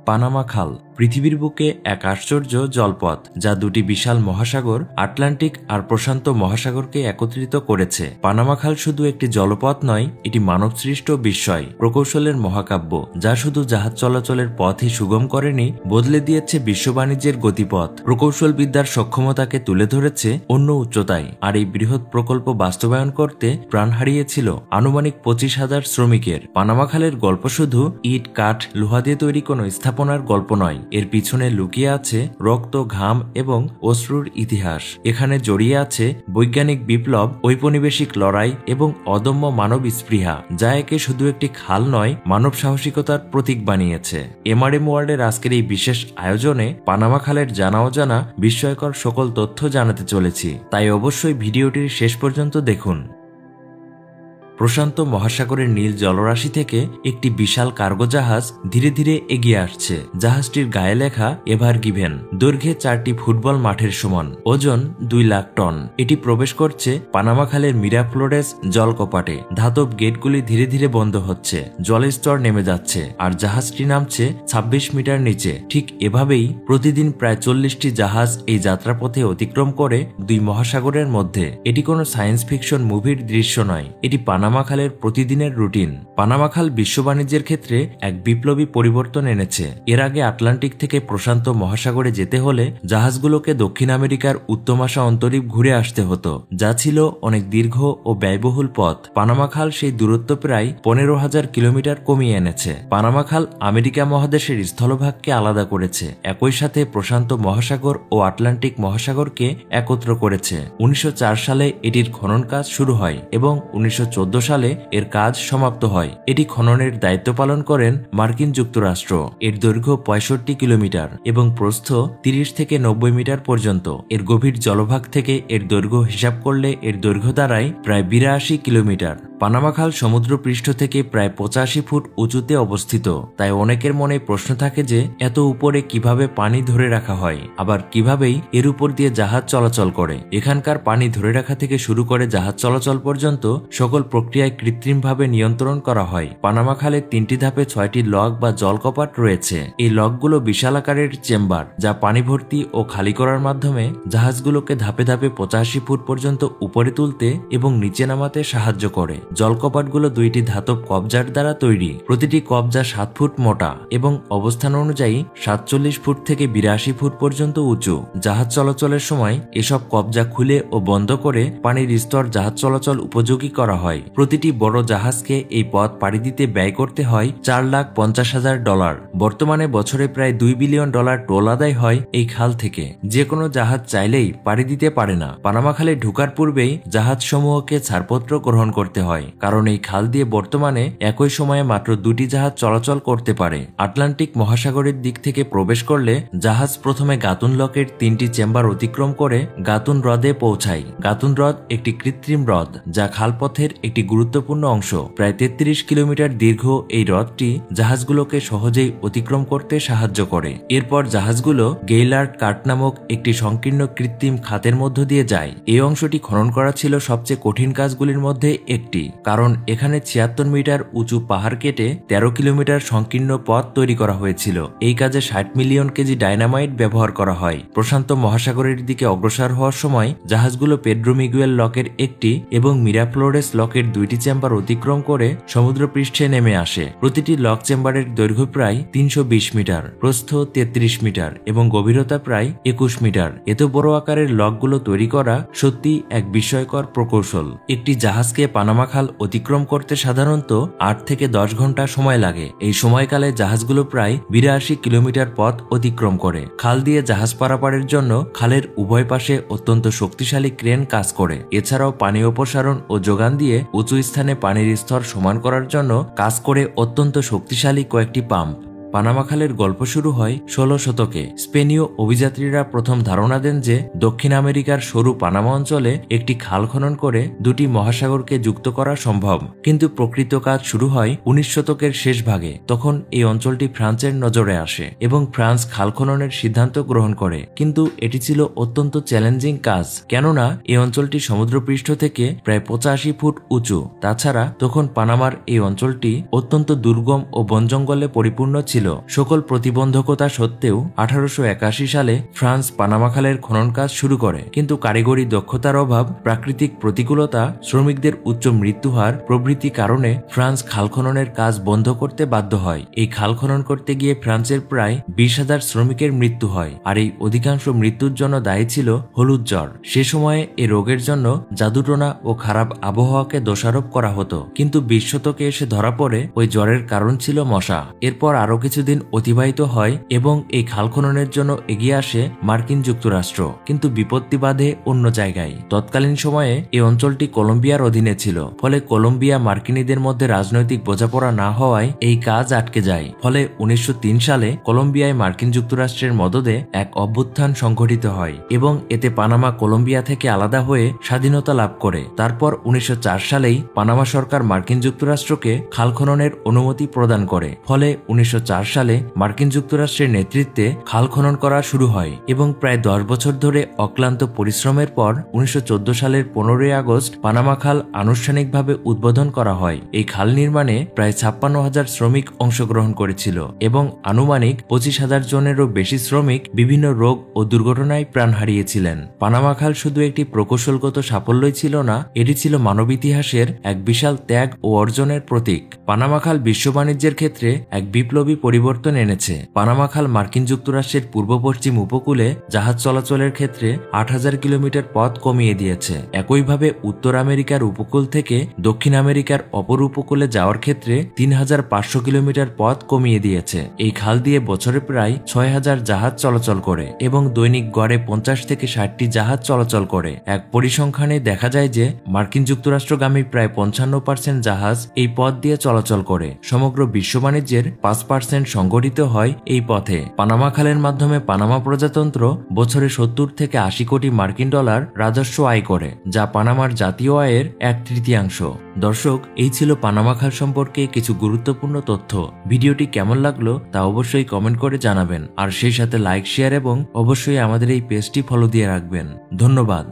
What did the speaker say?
Panama খাল পৃথিবীর বুকে এক আশ্চর্য জলপথ যা দুটি বিশাল মহাসাগর আটলান্টিক আর প্রশান্ত মহাসাগরকে একত্রিত করেছে। পানামা খাল শুধু একটি জলপথ নয়, এটি মানবসৃষ্ট বিস্ময় প্রকৌশলের মহাকাব্য যা শুধু জাহাজ চলাচলের পথই সুগম করেনি, বদলে দিয়েছে বিশ্ব বাণিজ্যের গতিপথ। প্রকৌশলবিদ্যার সক্ষমতাকে তুলে ধরেছে অন্য উচ্চতায়। আর এই বৃহৎ প্রকল্প বাস্তবায়ন করতে প্রাণ হারিয়েছিল আনুমানিক 25,000 শ্রমিকের। পানামা খালের গল্প শুধু ইট, কাঠ, লোহা দিয়ে তৈরি কোনো স্থাপনার গল্প নয়, এর পিছনে লুকিয়ে আছে রক্ত, ঘাম এবং অশ্রুর ইতিহাস। এখানে জড়িয়ে আছে বৈজ্ঞানিক বিপ্লব, ঔপনিবেশিক লড়াই এবং অদম্য মানব স্পৃহা, যা একে শুধু একটি খাল নয়, মানব সাহসিকতার প্রতীক বানিয়েছে। এমআরএম ওয়ার্ল্ডের আজকের এই বিশেষ আয়োজনে পানামা খালের জানা অজানা বিস্ময়কর সকল তথ্য জানাতে চলেছি, তাই অবশ্যই ভিডিওটির শেষ পর্যন্ত দেখুন। প্রশান্ত মহাসাগরের নীল জলরাশি থেকে একটি বিশাল কার্গো জাহাজ ধীরে ধীরে এগিয়ে আসছে। জাহাজটির গায়ে লেখা এভার গিভেন, দৈর্ঘ্যে 4টি ফুটবল মাঠের সমান, ওজন 2 লাখ টন। এটি প্রবেশ করছে পানামা খালের মিরাফ্লোরেস জলকপাটে। ধাতব গেটগুলি ধীরে ধীরে বন্ধ হচ্ছে, জলের স্তর নেমে যাচ্ছে আর জাহাজটি নামছে 26 মিটার নিচে। ঠিক এভাবেই প্রতিদিন প্রায় 40টি জাহাজ এই যাত্রাপথে অতিক্রম করে দুই মহাসাগরের মধ্যে। এটি কোনো সায়েন্স ফিকশন মুভির দৃশ্য নয়, এটি পানামা খালের প্রতিদিনের রুটিন। পানামা খাল বিশ্ব বাণিজ্যের ক্ষেত্রে এক বিপ্লবী পরিবর্তন এনেছে। এর আগে আটলান্টিক থেকে প্রশান্ত মহাসাগরে যেতে হলে জাহাজগুলোকে দক্ষিণ আমেরিকার উত্তমাশা অন্তরীপ ঘুরে আসতে হতো, যা ছিল অনেক দীর্ঘ ও ব্যয়বহুল পথ। পানামা খাল সেই দূরত্ব প্রায় 15,000 কিলোমিটার কমিয়ে এনেছে। পানামা খাল আমেরিকা মহাদেশের স্থলভাগকে আলাদা করেছে, একই সাথে প্রশান্ত মহাসাগর ও আটলান্টিক মহাসাগরকে একত্র করেছে। 1904 সালে এটির খনন কাজ শুরু হয় এবং 1914 সালে এর কাজ সমাপ্ত হয়। এটি খননের দায়িত্ব পালন করেন মার্কিন যুক্তরাষ্ট্র। এর দৈর্ঘ্য 65 কিলোমিটার এবং প্রস্থ 30 থেকে 90 মিটার পর্যন্ত। এর গভীর জলভাগ থেকে এর দৈর্ঘ্য হিসাব করলে এর দৈর্ঘ্য দাঁড়ায় প্রায় 82 কিলোমিটার। পানামা খাল সমুদ্রপৃষ্ঠ থেকে প্রায় 85 ফুট উঁচুতে অবস্থিত, তাই অনেকের মনে প্রশ্ন থাকে যে এত উপরে কিভাবে পানি ধরে রাখা হয়, আবার কিভাবেই এর উপর দিয়ে জাহাজ চলাচল করে। এখানকার পানি ধরে রাখা থেকে শুরু করে জাহাজ চলাচল পর্যন্ত সকল প্রক্রিয়ায় কৃত্রিমভাবে নিয়ন্ত্রণ করা হয়। পানামা খালের 3টি ধাপে 6টি লক বা জলকপাট রয়েছে। এই লকগুলো বিশাল আকারের চেম্বার, যা পানি ভর্তি ও খালি করার মাধ্যমে জাহাজগুলোকে ধাপে ধাপে 85 ফুট পর্যন্ত উপরে তুলতে এবং নিচে নামাতে সাহায্য করে। জলকপাটগুলো 2টি ধাতব কবজার দ্বারা তৈরি। প্রতিটি কবজা 7 ফুট মোটা এবং অবস্থান অনুযায়ী 47 ফুট থেকে 82 ফুট পর্যন্ত উঁচু। জাহাজ চলাচলের সময় এসব কবজা খুলে ও বন্ধ করে পানির স্তর জাহাজ চলাচল উপযোগী করা হয়। প্রতিটি বড় জাহাজকে এই পথ পাড়ি দিতে ব্যয় করতে হয় $4,50,000। বর্তমানে বছরে প্রায় $2 বিলিয়ন টোল আদায় হয় এই খাল থেকে। যে কোনো জাহাজ চাইলেই পাড়ি দিতে পারে না। পানামা খালে ঢোকার পূর্বেই জাহাজ সমূহকে ছাড়পত্র গ্রহণ করতে হয়, কারণ এই খাল দিয়ে বর্তমানে একই সময়ে মাত্র 2টি জাহাজ চলাচল করতে পারে। আটলান্টিক মহাসাগরের দিক থেকে প্রবেশ করলে জাহাজ প্রথমে গাতুন লকের 3টি চেম্বার অতিক্রম করে গাতুন হ্রদে পৌঁছায়। গাতুন হ্রদ একটি কৃত্রিম হ্রদ যা খালপথের একটি গুরুত্বপূর্ণ অংশ। প্রায় 33 কিলোমিটার দীর্ঘ এই হ্রদটি জাহাজগুলোকে সহজেই অতিক্রম করতে সাহায্য করে। এরপর জাহাজগুলো গেইলার্ড কাট নামক একটি সংকীর্ণ কৃত্রিম খাতের মধ্য দিয়ে যায়। এই অংশটি খনন করা ছিল সবচেয়ে কঠিন কাজগুলির মধ্যে একটি, কারণ এখানে 76 মিটার উঁচু পাহাড় কেটে 13 কিলোমিটার সংকীর্ণ পথ তৈরি করা হয়েছিল। এই কাজে 60 মিলিয়ন কেজি ডায়নামাইট ব্যবহার করা হয়। প্রশান্ত মহাসাগরের দিকে অগ্রসর হওয়ার সময় জাহাজগুলো পেড্রো মিগুয়েল লকের একটি এবং মিরাফ্লোরেস লকের 2টি চেম্বার অতিক্রম করে সমুদ্রপৃষ্ঠে নেমে আসে। প্রতিটি লক চেম্বারের দৈর্ঘ্য প্রায় 320 মিটার, প্রস্থ 33 মিটার এবং গভীরতা প্রায় 21 মিটার। এত বড় আকারের লকগুলো তৈরি করা সত্যি এক বিস্ময়কর প্রকৌশল। একটি জাহাজকে পানামা খাল অতিক্রম করতে সাধারণত 8 থেকে 10 ঘন্টা সময় লাগে। এই সময়কালে জাহাজগুলো প্রায় 82 কিলোমিটার পথ অতিক্রম করে। খাল দিয়ে জাহাজ পারাপারের জন্য খালের উভয় পাশে অত্যন্ত শক্তিশালী ক্রেন কাজ করে। এছাড়াও পানি অপসারণ ও যোগান দিয়ে উঁচু স্থানে পানির স্তর সমান করার জন্য কাজ করে অত্যন্ত শক্তিশালী কয়েকটি পাম্প। পানামা খালের গল্প শুরু হয় 16 শতকে। স্পেনীয় অভিযাত্রীরা প্রথম ধারণা দেন যে দক্ষিণ আমেরিকার সরু পানামা অঞ্চলে একটি খাল খনন করে দুটি মহাসাগরকে যুক্ত করা সম্ভব, কিন্তু প্রকৃত কাজ শুরু হয় 19 শতকের শেষ ভাগে। তখন এই অঞ্চলটি ফ্রান্সের নজরে আসে এবং ফ্রান্স খাল খননের সিদ্ধান্ত গ্রহণ করে, কিন্তু এটি ছিল অত্যন্ত চ্যালেঞ্জিং কাজ, কেননা এই অঞ্চলটি সমুদ্রপৃষ্ঠ থেকে প্রায় 85 ফুট উঁচু। তাছাড়া তখন পানামার এই অঞ্চলটি অত্যন্ত দুর্গম ও বন জঙ্গলে পরিপূর্ণ ছিল। ছিল। সকল প্রতিবন্ধকতা সত্ত্বেও 1881 সালে ফ্রান্স পানামা খালের খনন কাজ শুরু করে, কিন্তু কারিগরি দক্ষতার অভাব, প্রাকৃতিক প্রতিকূলতা, শ্রমিকদের উচ্চ মৃত্যুহার প্রভৃতি কারণে ফ্রান্স খাল খননের কাজ বন্ধ করতে বাধ্য হয়। এই খাল খনন করতে গিয়ে ফ্রান্সের প্রায় 20,000 শ্রমিকের মৃত্যু হয়, আর এই অধিকাংশ মৃত্যুর জন্য দায়ী ছিল হলুদ জ্বর। সে সময়ে এই রোগের জন্য জাদুটোনা ও খারাপ আবহাওয়াকে দোষারোপ করা হতো, কিন্তু 20 শতকে এসে ধরা পড়ে ওই জ্বরের কারণ ছিল মশা। এরপর আরো কিছুদিন অতিবাহিত হয় এবং এই খাল খননের জন্য এগিয়ে আসে মার্কিন যুক্তরাষ্ট্র, কিন্তু বিপত্তি বাধে অন্য জায়গায়। তৎকালীন সময়ে এই অঞ্চলটি কলম্বিয়ার অধীনে ছিল, ফলে কলম্বিয়া মার্কিনীদের মধ্যে রাজনৈতিক বোঝাপড়া না হওয়ায় এই কাজ আটকে যায়। ফলে 1903 সালে কলম্বিয়ায় মার্কিন যুক্তরাষ্ট্রের মদদে এক অভ্যুত্থান সংঘটিত হয় এবং এতে পানামা কলম্বিয়া থেকে আলাদা হয়ে স্বাধীনতা লাভ করে। তারপর 1904 সালেই পানামা সরকার মার্কিন যুক্তরাষ্ট্রকে খাল খননের অনুমতি প্রদান করে। ফলে 1904 সালে মার্কিন যুক্তরাষ্ট্রের নেতৃত্বে খাল খনন করা শুরু হয় এবং প্রায় 10 বছর ধরে অক্লান্ত পরিশ্রমের পর 1914 সালের 15 আগস্ট পানামা খাল আনুষ্ঠানিকভাবে উদ্বোধন করা হয়। এই খাল নির্মাণে প্রায় 56,000 শ্রমিক অংশগ্রহণ করেছিল এবং আনুমানিক 25,000 জনেরও বেশি শ্রমিক বিভিন্ন রোগ ও দুর্ঘটনায় প্রাণ হারিয়েছিলেন। পানামা খাল শুধু একটি প্রকৌশলগত সাফল্যই ছিল না, এটি ছিল মানব ইতিহাসের এক বিশাল ত্যাগ ও অর্জনের প্রতীক। পানামা খাল বিশ্ব বাণিজ্যের ক্ষেত্রে এক বিপ্লবী পরিবর্তন এনেছে। পানামা খাল মার্কিন যুক্তরাষ্ট্রের পূর্ব পশ্চিম উপকূলে জাহাজ চলাচলের ক্ষেত্রে 8,000 কিলোমিটার পথ কমিয়ে দিয়েছে। একইভাবে উত্তর আমেরিকার উপকূল থেকে দক্ষিণ আমেরিকার অপর উপকূলে যাওয়ার ক্ষেত্রে 3,500 কিলোমিটার পথ কমিয়ে দিয়েছে। এই খাল দিয়ে বছরে প্রায় 6,000 জাহাজ চলাচল করে এবং দৈনিক গড়ে 50 থেকে 60টি জাহাজ চলাচল করে। এক পরিসংখ্যানে দেখা যায় যে মার্কিন যুক্তরাষ্ট্রগামী প্রায় 55% জাহাজ এই পথ দিয়ে চলাচল করে। সমগ্র বিশ্ব বাণিজ্যের 5% সংগঠিত হয় এই পথে। পানামা খালের মাধ্যমে পানামা প্রজাতন্ত্র বছরে 70 থেকে 80 কোটি মার্কিন ডলার রাজস্ব আয় করে, যা পানামার জাতীয় আয়ের 1/3। দর্শক, এই ছিল পানামা খাল সম্পর্কে কিছু গুরুত্বপূর্ণ তথ্য। ভিডিওটি কেমন লাগলো তা অবশ্যই কমেন্ট করে জানাবেন, আর সেই সাথে লাইক, শেয়ার এবং অবশ্যই আমাদের এই পেজটি ফলো দিয়ে রাখবেন। ধন্যবাদ।